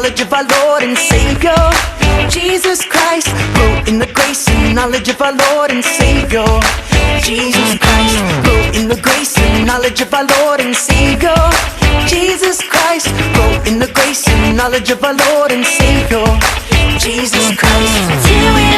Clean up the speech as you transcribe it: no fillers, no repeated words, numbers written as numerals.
knowledge of our Lord and Savior. Jesus Christ, grow in the grace and knowledge of our Lord and Savior. Jesus Christ, grow in the grace and knowledge of our Lord and Savior. Jesus Christ, grow in the grace and knowledge of our Lord and Savior. Jesus Christ, till we